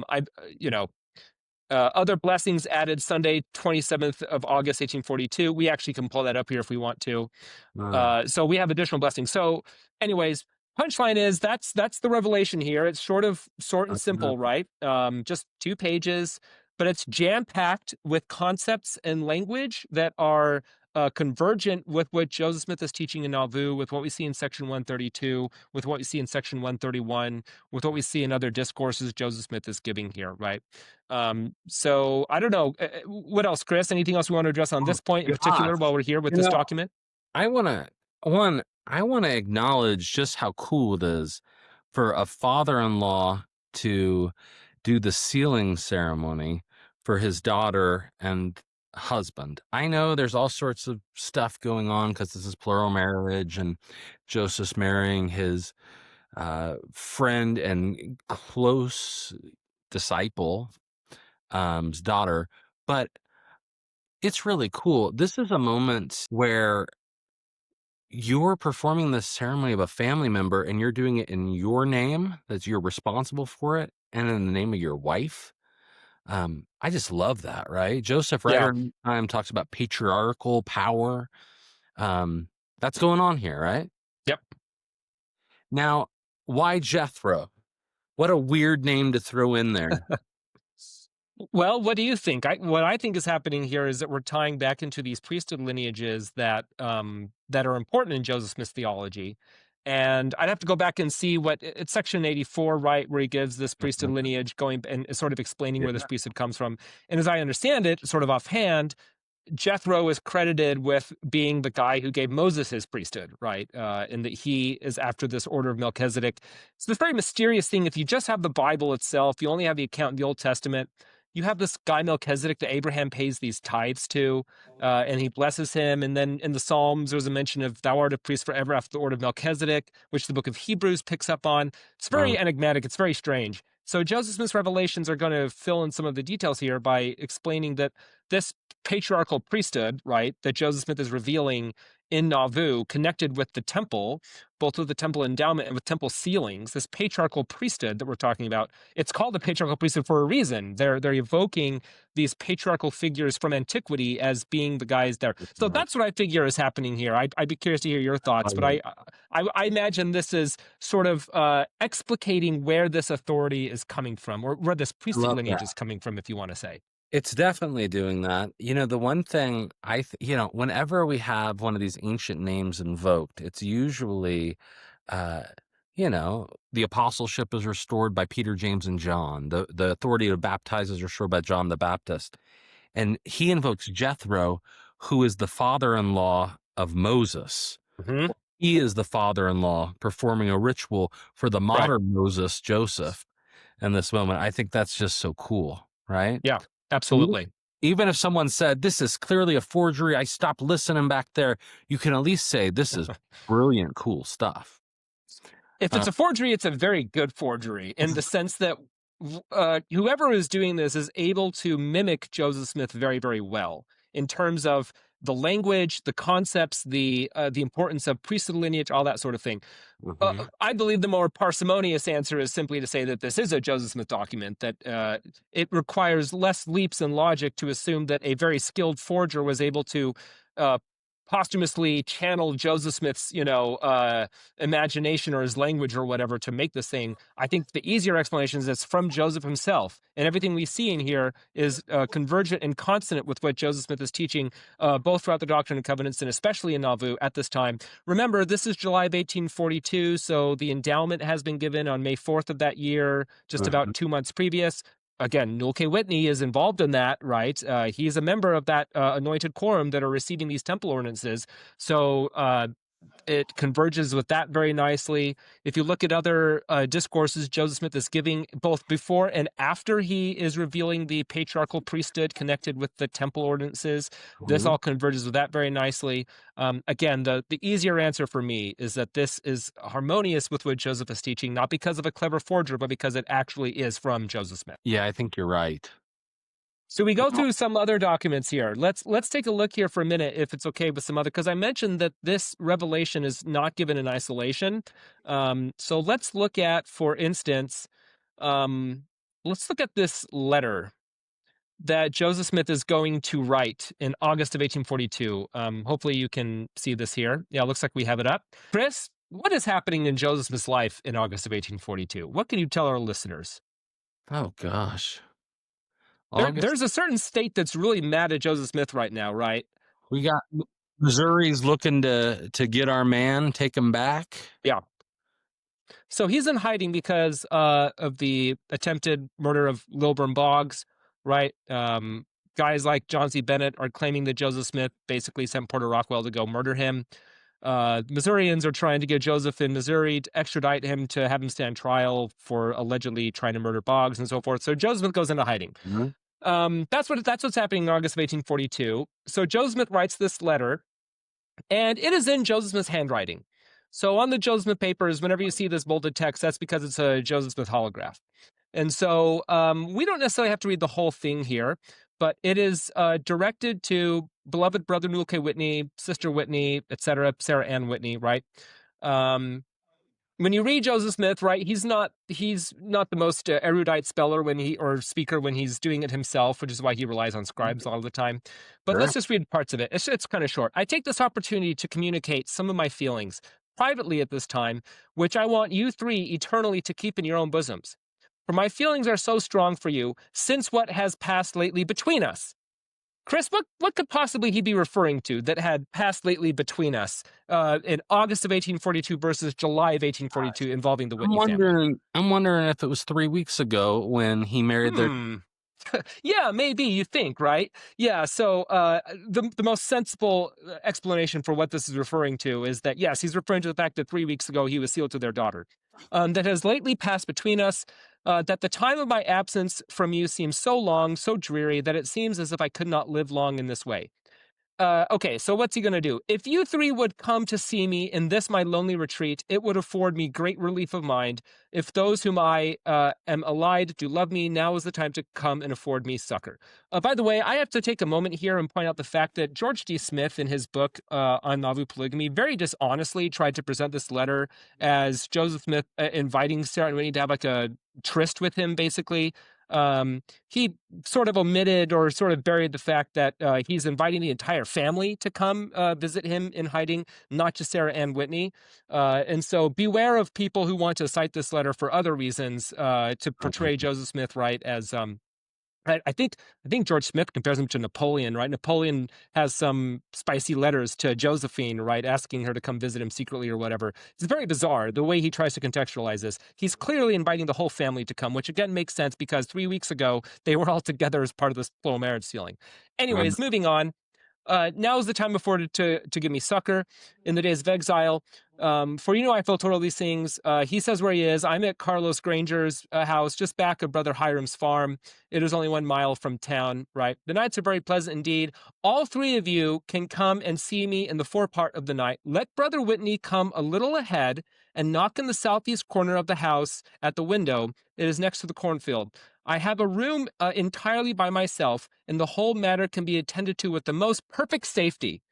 blessings added Sunday, 27th of August, 1842. We actually can pull that up here if we want to. So we have additional blessings. So anyways, punchline is that's the revelation here. It's short and simple, right? Just 2 pages, but it's jam-packed with concepts and language that are convergent with what Joseph Smith is teaching in Nauvoo, with what we see in section 132, with what we see in section 131, with what we see in other discourses Joseph Smith is giving here, right? So I don't know. What else, Chris? Anything else we want to address on this point in particular while we're here with this document? I want to acknowledge just how cool it is for a father-in-law to do the sealing ceremony for his daughter and husband. I know there's all sorts of stuff going on because this is plural marriage and Joseph's marrying his friend and close disciple daughter, but it's really cool. This is a moment where you're performing the ceremony of a family member and you're doing it in your name, that you're responsible for it, and in the name of your wife. I just love that, right? Joseph right around time talks about patriarchal power. That's going on here, right? Yep. Now, why Jethro? What a weird name to throw in there. Well, what do you think? What I think is happening here is that we're tying back into these priesthood lineages that are important in Joseph Smith's theology. And I'd have to go back and see what it's section 84, right, where he gives this priesthood lineage going and sort of explaining where this priesthood comes from. And as I understand it, sort of offhand, Jethro is credited with being the guy who gave Moses his priesthood, right? And that he is after this order of Melchizedek. So this very mysterious thing, if you just have the Bible itself, you only have the account in the Old Testament, you have this guy Melchizedek that Abraham pays these tithes to, and he blesses him. And then in the Psalms, there's a mention of thou art a priest forever after the order of Melchizedek, which the book of Hebrews picks up on. It's very enigmatic. It's very strange. So Joseph Smith's revelations are going to fill in some of the details here by explaining that this patriarchal priesthood, right, that Joseph Smith is revealing in Nauvoo, connected with the temple, both with the temple endowment and with temple sealings, this patriarchal priesthood that we're talking about, it's called the patriarchal priesthood for a reason. They're evoking these patriarchal figures from antiquity as being the guys there. So that's what I figure is happening here. I'd be curious to hear your thoughts, but I imagine this is sort of explicating where this authority is coming from, or where this priesthood lineage is coming from, if you want to say. It's definitely doing that. The one thing whenever we have one of these ancient names invoked, it's usually, the apostleship is restored by Peter, James, and John. The authority to baptize is restored by John the Baptist. And he invokes Jethro, who is the father-in-law of Moses. Mm-hmm. He is the father-in-law performing a ritual for the modern Moses, Joseph, in this moment. I think that's just so cool, right? Yeah. Absolutely. even if someone said, this is clearly a forgery, I stopped listening back there, you can at least say, this is brilliant, cool stuff. If it's a forgery, it's a very good forgery in the sense that whoever is doing this is able to mimic Joseph Smith very, very well in terms of the language, the concepts, the importance of priesthood lineage, all that sort of thing. I believe the more parsimonious answer is simply to say that this is a Joseph Smith document, that it requires less leaps in logic to assume that a very skilled forger was able to posthumously channel Joseph Smith's, imagination or his language or whatever to make this thing. I think the easier explanation is it's from Joseph himself. And everything we see in here is convergent and consonant with what Joseph Smith is teaching, both throughout the Doctrine and Covenants and especially in Nauvoo at this time. Remember, this is July of 1842, so the endowment has been given on May 4th of that year, just about 2 months previous. Again, Newel K. Whitney is involved in that, right? He's a member of that anointed quorum that are receiving these temple ordinances. So it converges with that very nicely. If you look at other discourses Joseph Smith is giving both before and after he is revealing the patriarchal priesthood connected with the temple ordinances, this all converges with that very nicely. Again, the easier answer for me is that this is harmonious with what Joseph is teaching, not because of a clever forger, but because it actually is from Joseph Smith. Yeah, I think you're right. So we go through some other documents here. Let's take a look here for a minute, if it's okay with some other, because I mentioned that this revelation is not given in isolation. So let's look at, for instance, let's look at this letter that Joseph Smith is going to write in August of 1842. Hopefully you can see this here. Yeah, it looks like we have it up. Chris, what is happening in Joseph Smith's life in August of 1842? What can you tell our listeners? Oh, gosh. There's a certain state that's really mad at Joseph Smith right now, right? We got Missouri's looking to get our man, take him back. Yeah. So he's in hiding because of the attempted murder of Lilburn Boggs, right? Guys like John C. Bennett are claiming that Joseph Smith basically sent Porter Rockwell to go murder him. Missourians are trying to get Joseph in Missouri to extradite him to have him stand trial for allegedly trying to murder Boggs and so forth. So Joseph Smith goes into hiding. That's what's happening in August of 1842. So Joseph Smith writes this letter, and it is in Joseph Smith's handwriting. So on the Joseph Smith papers, whenever you see this bolded text, that's because it's a Joseph Smith holograph. And so we don't necessarily have to read the whole thing here, but it is directed to beloved brother Newel K. Whitney, sister Whitney, etc., Sarah Ann Whitney, right? When you read Joseph Smith, right, he's not the most erudite speller or speaker when he's doing it himself, which is why he relies on scribes all the time. But let's just read parts of it. It's kind of short. I take this opportunity to communicate some of my feelings privately at this time, which I want you three eternally to keep in your own bosoms. For my feelings are so strong for you since what has passed lately between us. Chris, what could possibly he be referring to that had passed lately between us in August of 1842 versus July of 1842 involving the Whitney family? I'm wondering if it was 3 weeks ago when he married their... Yeah, maybe, you think, right? Yeah, so the most sensible explanation for what this is referring to is that, yes, he's referring to the fact that 3 weeks ago he was sealed to their daughter. That has lately passed between us, that the time of my absence from you seems so long, so dreary, that it seems as if I could not live long in this way. Okay, so what's he going to do? If you three would come to see me in this my lonely retreat, it would afford me great relief of mind. If those whom I am allied do love me, now is the time to come and afford me succor. By the way, I have to take a moment here and point out the fact that George D. Smith, in his book on Nauvoo polygamy, very dishonestly tried to present this letter as Joseph Smith inviting Sarah and Whitney to have like a tryst with him, basically. He sort of omitted or sort of buried the fact that he's inviting the entire family to come visit him in hiding, not just Sarah Ann Whitney. And so beware of people who want to cite this letter for other reasons to portray Joseph Smith, right, as I think George Smith compares him to Napoleon, right? Napoleon has some spicy letters to Josephine, right, asking her to come visit him secretly or whatever. It's very bizarre the way he tries to contextualize this. He's clearly inviting the whole family to come, which again makes sense because 3 weeks ago they were all together as part of this plural marriage sealing. Anyways, moving on. Now is the time afforded to give me succor in the days of exile. For you know I fulfill all these things. He says where he is. I'm at Carlos Granger's house, just back of Brother Hiram's farm. It is only 1 mile from town, right? The nights are very pleasant indeed. All 3 of you can come and see me in the forepart of the night. Let Brother Whitney come a little ahead and knock in the southeast corner of the house at the window. It is next to the cornfield. I have a room entirely by myself, and the whole matter can be attended to with the most perfect safety.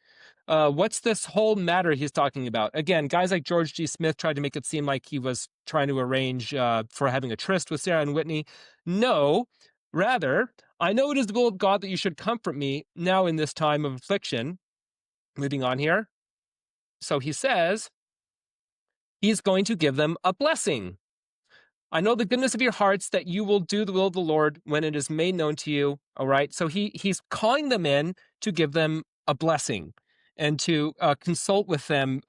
What's this whole matter he's talking about? Again, guys like George G. Smith tried to make it seem like he was trying to arrange for having a tryst with Sarah and Whitney. No, rather, I know it is the will of God that you should comfort me now in this time of affliction. Moving on here. So he says he's going to give them a blessing. I know the goodness of your hearts that you will do the will of the Lord when it is made known to you. All right. So he's calling them in to give them a blessing and to consult with them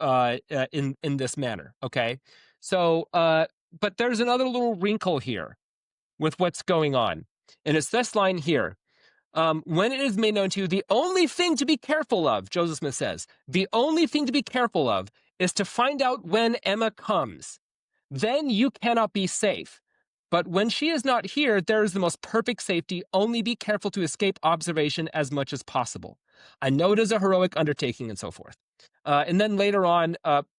in this manner. Okay. So, but there's another little wrinkle here with what's going on, and it's this line here. When it is made known to you, the only thing to be careful of, Joseph Smith says, the only thing to be careful of is to find out when Emma comes. Then you cannot be safe. But when she is not here, there is the most perfect safety. Only be careful to escape observation as much as possible. I know it is a heroic undertaking and so forth. And then later on,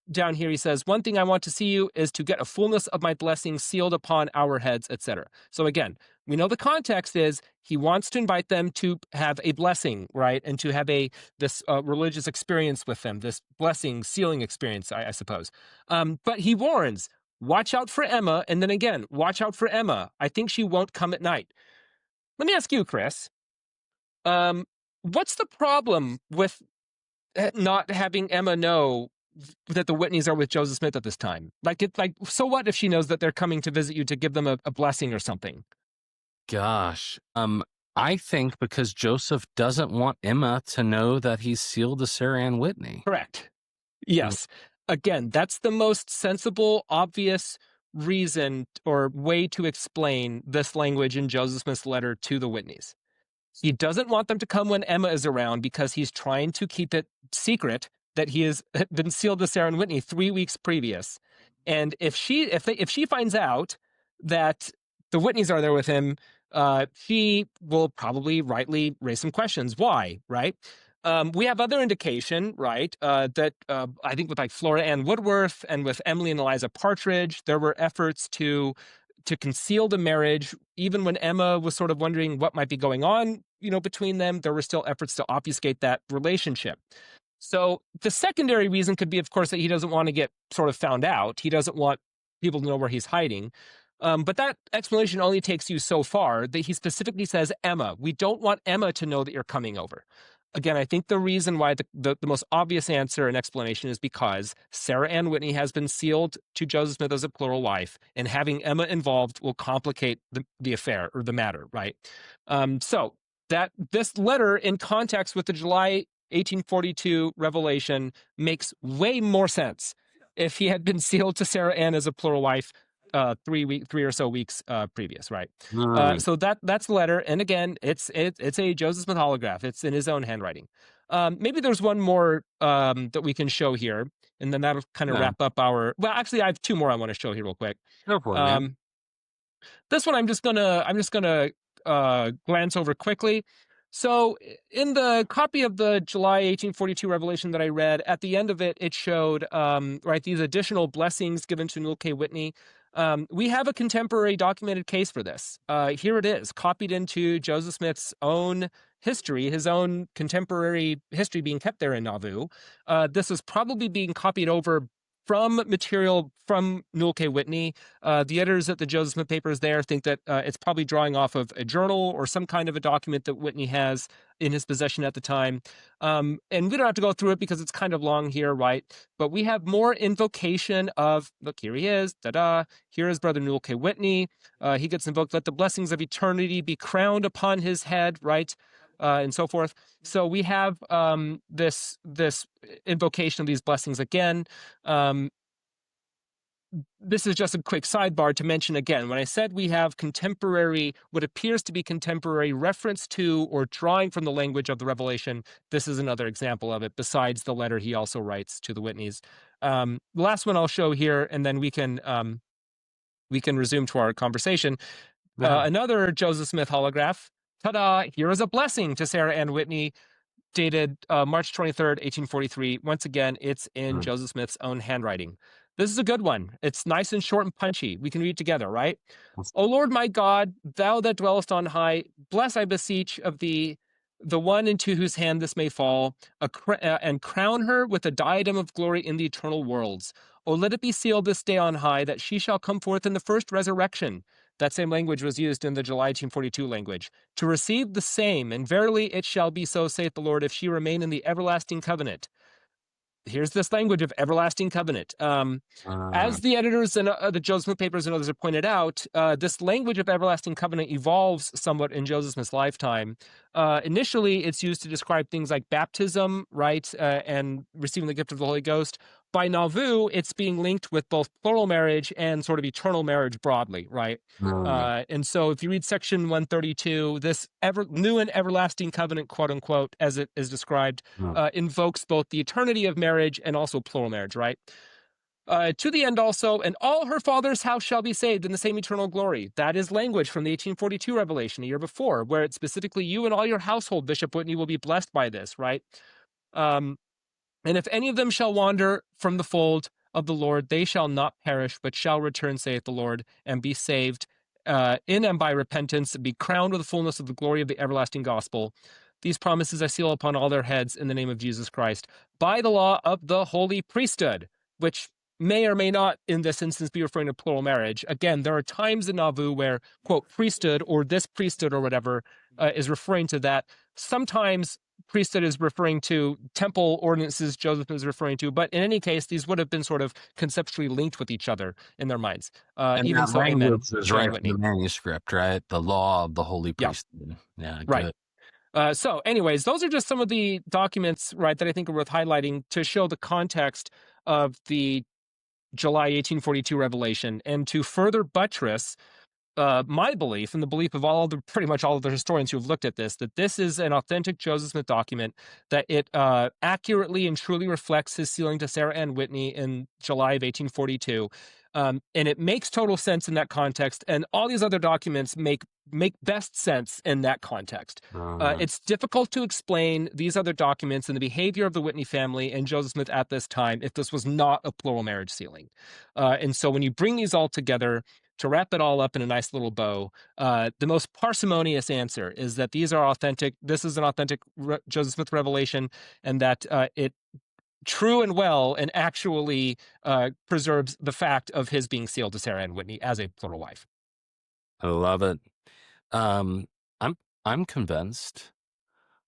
down here, he says, one thing I want to see you is to get a fullness of my blessing sealed upon our heads, etc. So again, we know the context is he wants to invite them to have a blessing, right? And to have this religious experience with them, this blessing, sealing experience, I suppose. But he warns, watch out for Emma, and then again, watch out for Emma. I think she won't come at night. Let me ask you, Chris, what's the problem with not having Emma know that the Whitneys are with Joseph Smith at this time? Like, so what if she knows that they're coming to visit you to give them a blessing or something? Gosh. I think because Joseph doesn't want Emma to know that he's sealed to Sarah Ann Whitney. Correct. Yes. Again, that's the most sensible, obvious reason or way to explain this language in Joseph Smith's letter to the Whitneys. He doesn't want them to come when Emma is around because he's trying to keep it secret that he has been sealed to Sarah and Whitney 3 weeks previous. And if she finds out that the Whitneys are there with him, she will probably rightly raise some questions. Why, right? We have other indication, right, that I think with like Flora Ann Woodworth and with Emily and Eliza Partridge, there were efforts to conceal the marriage. Even when Emma was sort of wondering what might be going on, between them, there were still efforts to obfuscate that relationship. So the secondary reason could be, of course, that he doesn't want to get sort of found out. He doesn't want people to know where he's hiding. But that explanation only takes you so far that he specifically says, Emma, we don't want Emma to know that you're coming over. Again, I think the reason why the most obvious answer and explanation is because Sarah Ann Whitney has been sealed to Joseph Smith as a plural wife, and having Emma involved will complicate the affair or the matter, right? So that this letter in context with the July 1842 revelation makes way more sense if he had been sealed to Sarah Ann as a plural wife 3 or so weeks previous, right? So that's the letter, and again, it's a Joseph Smith holograph. It's in his own handwriting. Maybe there's one more that we can show here, and then that'll kind of wrap up our. Well, actually, I have 2 more I want to show here real quick. Go for it, man. This one I'm just gonna glance over quickly. So in the copy of the July 1842 revelation that I read, at the end of it, it showed right, these additional blessings given to Newel K. Whitney. We have a contemporary documented case for this. Here it is, copied into Joseph Smith's own history, his own contemporary history being kept there in Nauvoo. This is probably being copied over from material from Newel K. Whitney. The editors at the Joseph Smith papers there think that it's probably drawing off of a journal or some kind of a document that Whitney has in his possession at the time. And we don't have to go through it because it's kind of long here, right? But we have more invocation of, look, here he is, here is Brother Newel K. Whitney. He gets invoked, let the blessings of eternity be crowned upon his head, right? And so forth. So we have this invocation of these blessings again. this is just a quick sidebar to mention again, when I said we have contemporary, what appears to be contemporary reference to or drawing from the language of the Revelation, this is another example of it, besides the letter he also writes to the Whitneys. The last one I'll show here, and then we can resume to our conversation. Yeah. Another Joseph Smith holograph. Ta-da! Here is a blessing to Sarah Ann Whitney, dated March 23rd, 1843. Once again, it's in Joseph Smith's own handwriting. This is a good one. It's nice and short and punchy. We can read together, right? O Lord my God, thou that dwellest on high, bless, I beseech of thee, the one into whose hand this may fall, and crown her with a diadem of glory in the eternal worlds. O let it be sealed this day on high, that she shall come forth in the first resurrection. That same language was used in the July 1842 language. To receive the same, and verily it shall be so, saith the Lord, if she remain in the everlasting covenant. Here's this language of everlasting covenant. As the editors and the Joseph Smith papers and others have pointed out, this language of everlasting covenant evolves somewhat in Joseph Smith's lifetime. Initially, it's used to describe things like baptism, right, and receiving the gift of the Holy Ghost. By Nauvoo, it's being linked with both plural marriage and sort of eternal marriage broadly, right? And so if you read section 132, this new and everlasting covenant, quote unquote, as it is described, invokes both the eternity of marriage and also plural marriage, right? To the end also, and all her father's house shall be saved in the same eternal glory. That is language from the 1842 revelation, a year before, where it's specifically you and all your household, Bishop Whitney, will be blessed by this, right? And if any of them shall wander from the fold of the Lord, they shall not perish, but shall return, saith the Lord, and be saved in and by repentance, and be crowned with the fullness of the glory of the everlasting gospel. These promises I seal upon all their heads in the name of Jesus Christ, by the law of the holy priesthood, which may or may not, in this instance, be referring to plural marriage. Again, there are times in Nauvoo where, quote, priesthood or this priesthood or whatever is referring to that. Sometimes priesthood is referring to temple ordinances Joseph is referring to, but in any case, these would have been sort of conceptually linked with each other in their minds. And Even that so, amen. language is Joanne right in Whitney. the manuscript, right? The law of the holy Yeah. priesthood. Yeah, Right. good. So anyways, those are just some of the documents, right, that I think are worth highlighting to show the context of the July 1842 revelation, and to further buttress my belief and the belief of pretty much all of the historians who have looked at this, that this is an authentic Joseph Smith document, that it accurately and truly reflects his sealing to Sarah Ann Whitney in July of 1842. And it makes total sense in that context, and all these other documents make best sense in that context. It's difficult to explain these other documents and the behavior of the Whitney family and Joseph Smith at this time if this was not a plural marriage sealing. And so when you bring these all together, to wrap it all up in a nice little bow, the most parsimonious answer is that these are authentic. This is an authentic Joseph Smith revelation, and that it true and well and actually preserves the fact of his being sealed to Sarah Ann Whitney as a plural wife. I love it. I'm convinced.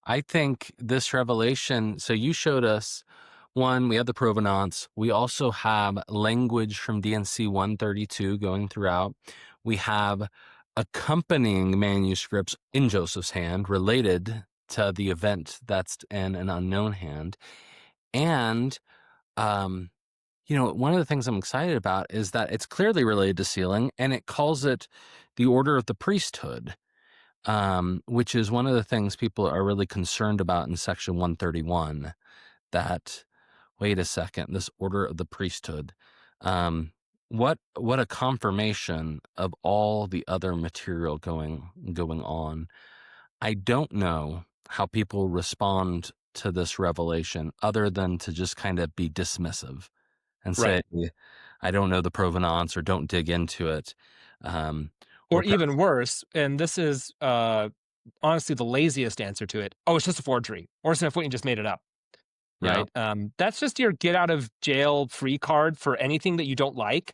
I think this revelation, so you showed us one, we have the provenance. We also have language from DNC 132 going throughout. We have accompanying manuscripts in Joseph's hand related to the event that's in an unknown hand. And, one of the things I'm excited about is that it's clearly related to sealing, and it calls it the order of the priesthood. Which is one of the things people are really concerned about in section 131, that, wait a second, this order of the priesthood. What a confirmation of all the other material going on. I don't know how people respond to this revelation other than to just kind of be dismissive and say, I don't know the provenance, or don't dig into it. Or even worse, and this is honestly the laziest answer to it. Oh, it's just a forgery. Or Smith Whitney just made it up. Right? Yeah. That's just your get out of jail free card for anything that you don't like.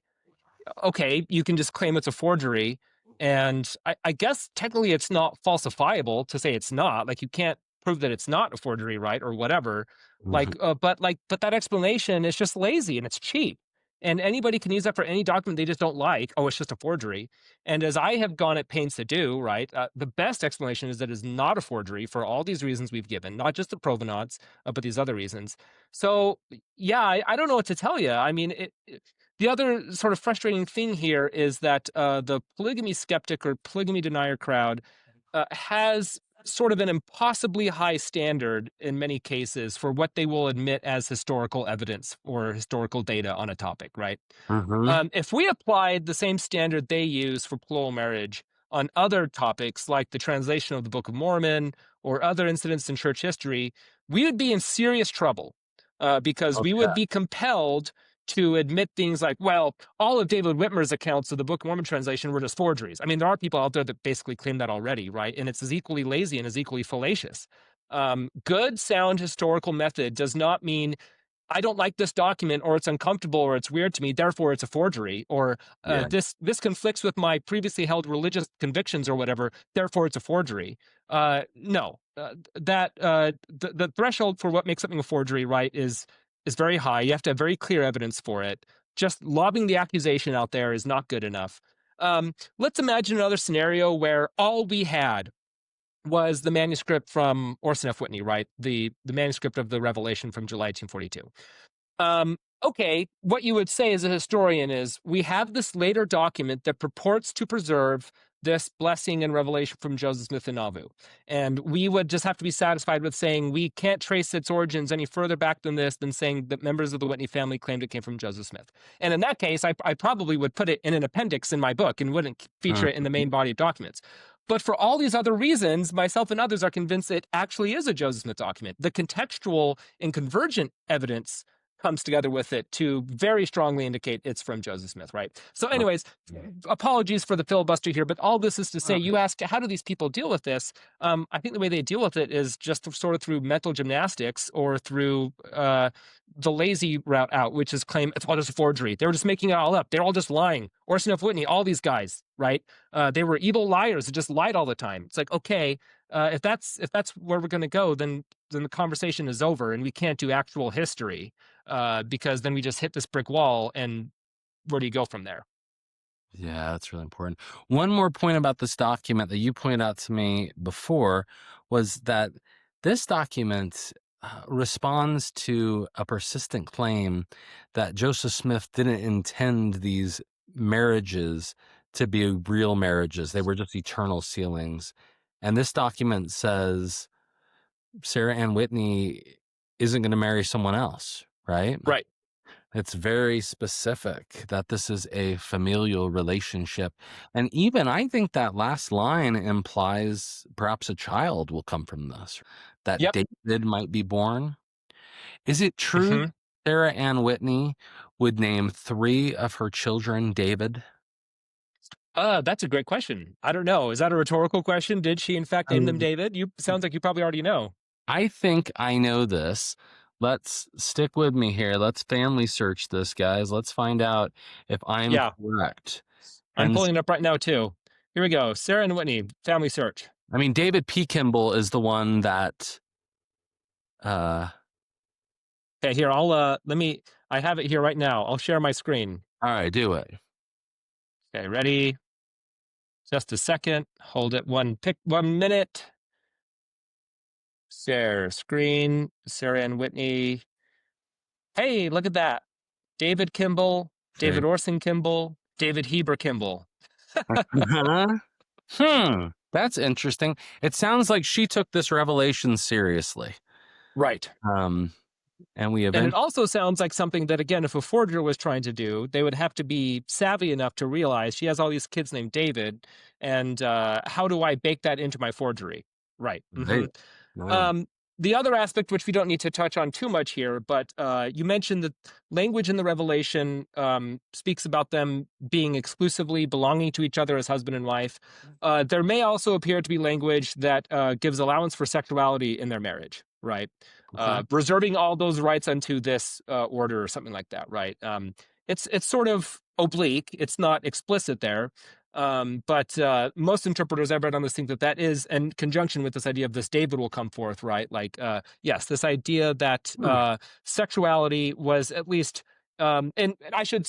Okay, you can just claim it's a forgery. And I guess technically it's not falsifiable to say it's not. Like, you can't prove that it's not a forgery, right? Or whatever. But that explanation is just lazy and it's cheap. And anybody can use that for any document they just don't like. Oh, it's just a forgery. And as I have gone at pains to do, right, the best explanation is that it's not a forgery for all these reasons we've given, not just the provenance, but these other reasons. So, yeah, I don't know what to tell you. I mean, The other sort of frustrating thing here is that the polygamy skeptic or polygamy denier crowd has sort of an impossibly high standard in many cases for what they will admit as historical evidence or historical data on a topic, right? Mm-hmm. If we applied the same standard they use for plural marriage on other topics like the translation of the Book of Mormon or other incidents in church history, we would be in serious trouble because we Okay. would be compelled to admit things like, well, all of David Whitmer's accounts of the Book of Mormon translation were just forgeries. I mean, there are people out there that basically claim that already, right? And it's as equally lazy and as equally fallacious. Good, sound historical method does not mean I don't like this document, or it's uncomfortable, or it's weird to me, therefore it's a forgery, or Yeah. this conflicts with my previously held religious convictions or whatever, therefore it's a forgery. No, the threshold for what makes something a forgery, right, is very high. You have to have very clear evidence for it. Just lobbing the accusation out there is not good enough. Let's imagine another scenario where all we had was the manuscript from Orson F. Whitney, right? The manuscript of the Revelation from July 1842. Okay, what you would say as a historian is we have this later document that purports to preserve this blessing and revelation from Joseph Smith in Nauvoo. And we would just have to be satisfied with saying we can't trace its origins any further back than this, than saying that members of the Whitney family claimed it came from Joseph Smith. And in that case, I probably would put it in an appendix in my book and wouldn't feature it in the main body of documents. But for all these other reasons, myself and others are convinced it actually is a Joseph Smith document. The contextual and convergent evidence comes together with it to very strongly indicate it's from Joseph Smith, right? So anyways, apologies for the filibuster here, but all this is to say, you asked, how do these people deal with this? I think the way they deal with it is just sort of through mental gymnastics or through the lazy route out, which is claim it's all just a forgery. They were just making it all up. They're all just lying. Orson F. Whitney, all these guys, right? They were evil liars that just lied all the time. It's like, okay, if that's where we're going to go, then the conversation is over and we can't do actual history. Because then we just hit this brick wall, and where do you go from there? Yeah, that's really important. One more point about this document that you pointed out to me before was that this document responds to a persistent claim that Joseph Smith didn't intend these marriages to be real marriages. They were just eternal sealings. And this document says Sarah Ann Whitney isn't going to marry someone else, right? Right. It's very specific that this is a familial relationship. And even I think that last line implies perhaps a child will come from this, that Yep. David might be born. Is it true Mm-hmm. Sarah Ann Whitney would name 3 of her children David? That's a great question. I don't know. Is that a rhetorical question? Did she in fact name them Um, David? You sounds like you probably already know. I think I know this. Let's stick with me here. Let's family search this, guys. Let's find out if I'm Yeah, correct. I'm And pulling it up right now too. Here we go. Sarah and Whitney, family search. I mean, David P. Kimball is the one that, Okay, here, I'll I have it here right now. I'll share my screen. all right, do it. Okay, ready? Just a second. Hold it 1 minute. Share screen. Sarah and Whitney. Hey, look at that. David Kimball, Very. David Orson Kimball, David Heber Kimball. That's interesting. It sounds like she took this revelation seriously. Right. And we And it eventually. also sounds like something that, again, if a forger was trying to do, they would have to be savvy enough to realize she has all these kids named David, and how do I bake that into my forgery? Right. Mm-hmm. Wow. The other aspect, which we don't need to touch on too much here, but you mentioned that language in the Revelation speaks about them being exclusively belonging to each other as husband and wife. There may also appear to be language that gives allowance for sexuality in their marriage, right? Okay. Reserving all those rights unto this order or something like that, right? It's sort of oblique. It's not explicit there. But most interpreters I've read on this think that is in conjunction with this idea of this David will come forth, right? Like, yes, this idea that sexuality was at least, and I should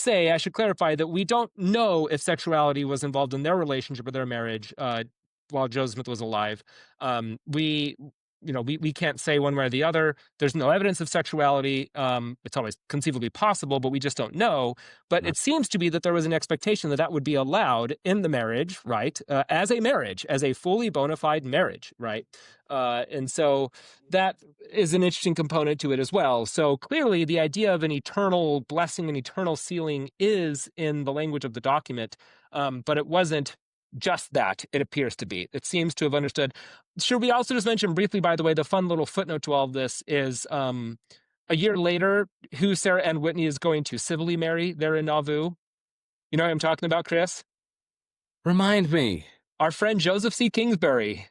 clarify that we don't know if sexuality was involved in their relationship or their marriage while Joseph Smith was alive. we can't say one way or the other. There's no evidence of sexuality. It's always conceivably possible, but we just don't know. But it seems to be that there was an expectation that that would be allowed in the marriage, right? As a fully bona fide marriage, right? And so that is an interesting component to it as well. So clearly, the idea of an eternal blessing and eternal sealing is in the language of the document, but it wasn't just that. It appears to be. It seems to have understood. Should we also just mention briefly, by the way, the fun little footnote to all of this is a year later, who Sarah and Whitney is going to civilly marry there in Nauvoo. You know what I'm talking about, Chris? Remind me. Our friend Joseph C. Kingsbury.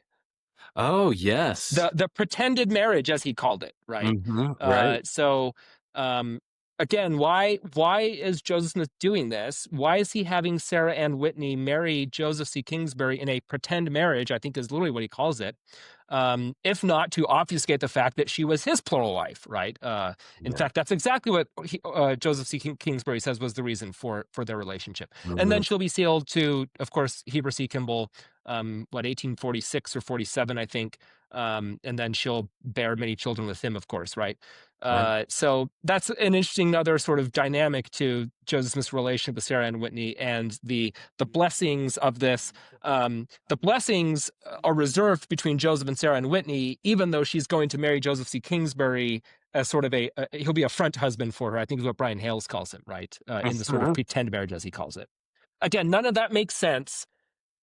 Oh, yes. The pretended marriage, as he called it, right? Right. So again, why is Joseph Smith doing this? Why is he having Sarah and Whitney marry Joseph C. Kingsbury in a pretend marriage? I think is literally what he calls it. If not to obfuscate the fact that she was his plural wife, right? In fact, that's exactly what Joseph C. Kingsbury says was the reason for their relationship. And then she'll be sealed to, of course, Heber C. Kimball, 1846 or 47, I think. And then she'll bear many children with him, of course, right? So that's an interesting other sort of dynamic to Joseph Smith's relationship with Sarah and Whitney, and the blessings of this. The blessings are reserved between Joseph and Sarah and Whitney, even though she's going to marry Joseph C. Kingsbury as sort of he'll be a front husband for her, I think is what Brian Hales calls him, right? In the sort of pretend marriage, as he calls it. Again, none of that makes sense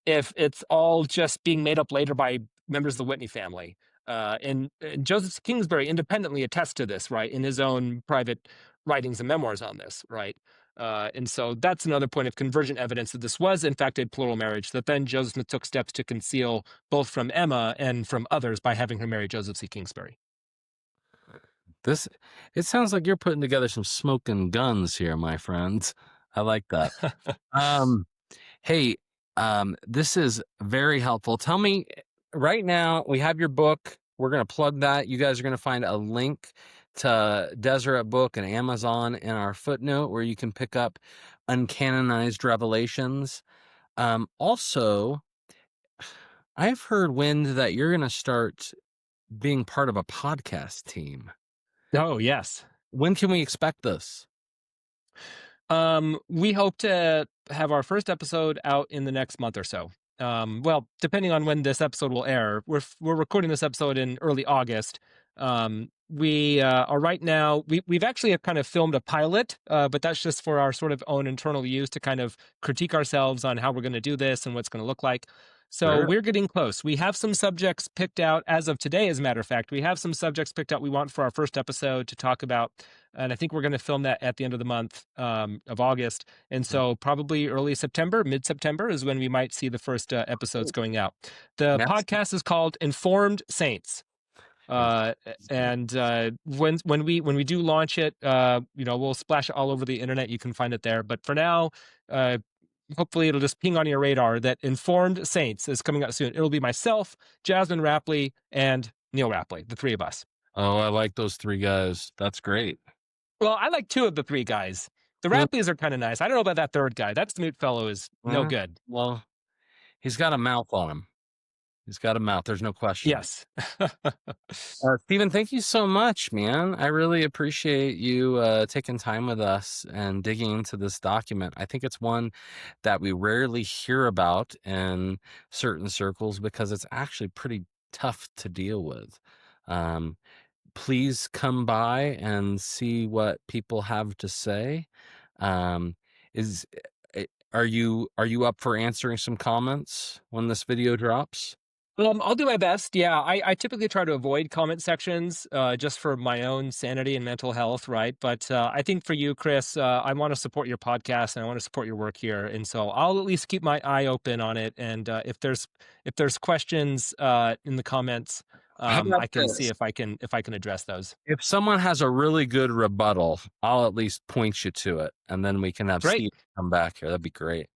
if it's all just being made up later by members of the Whitney family. And Joseph Kingsbury independently attests to this, right, in his own private writings and memoirs on this, right? And so that's another point of convergent evidence that this was, in fact, a plural marriage, that then Joseph Smith took steps to conceal both from Emma and from others by having her marry Joseph C. Kingsbury. It sounds like you're putting together some smoking guns here, my friends. I like that. Hey, this is very helpful. Tell me, right now, we have your book. We're going to plug that. You guys are going to find a link to Deseret book and Amazon in our footnote where you can pick up uncanonized revelations. Also, I've heard, Wind, that you're going to start being part of a podcast team. Oh, yes. When can we expect this? We hope to have our first episode out in the next month or so. Well, depending on when this episode will air, we're recording this episode in early August. We are right now, we've actually kind of filmed a pilot, but that's just for our sort of own internal use to kind of critique ourselves on how we're going to do this and what's going to look like. So we're getting close. We have some subjects picked out as of today, as a matter of fact. We have some subjects picked out we want for our first episode to talk about. And I think we're going to film that at the end of the month of August. And so probably early September, mid-September is when we might see the first episodes going out. The podcast is called Informed Saints. And when we do launch it, we'll splash it all over the internet. You can find it there. But for now, hopefully it'll just ping on your radar that Informed Saints is coming out soon. It'll be myself, Jasmine Rapley, and Neil Rapley, the three of us. Oh, I like those three guys. That's great. Well, I like two of the three guys. The Rapleys are kind of nice. I don't know about that third guy. That Smoot fellow is no good. Well, he's got a mouth on him. He's got a mouth. There's no question. Yes. Stephen, thank you so much, man. I really appreciate you taking time with us and digging into this document. I think it's one that we rarely hear about in certain circles because it's actually pretty tough to deal with. Please come by and see what people have to say. Are you up for answering some comments when this video drops? I'll do my best. Yeah, I typically try to avoid comment sections just for my own sanity and mental health, right? But I think for you, Chris, I want to support your podcast and I want to support your work here, and so I'll at least keep my eye open on it. And if there's questions in the comments, I can see if I can address those. If someone has a really good rebuttal, I'll at least point you to it, and then we can have Steve come back here. That'd be great.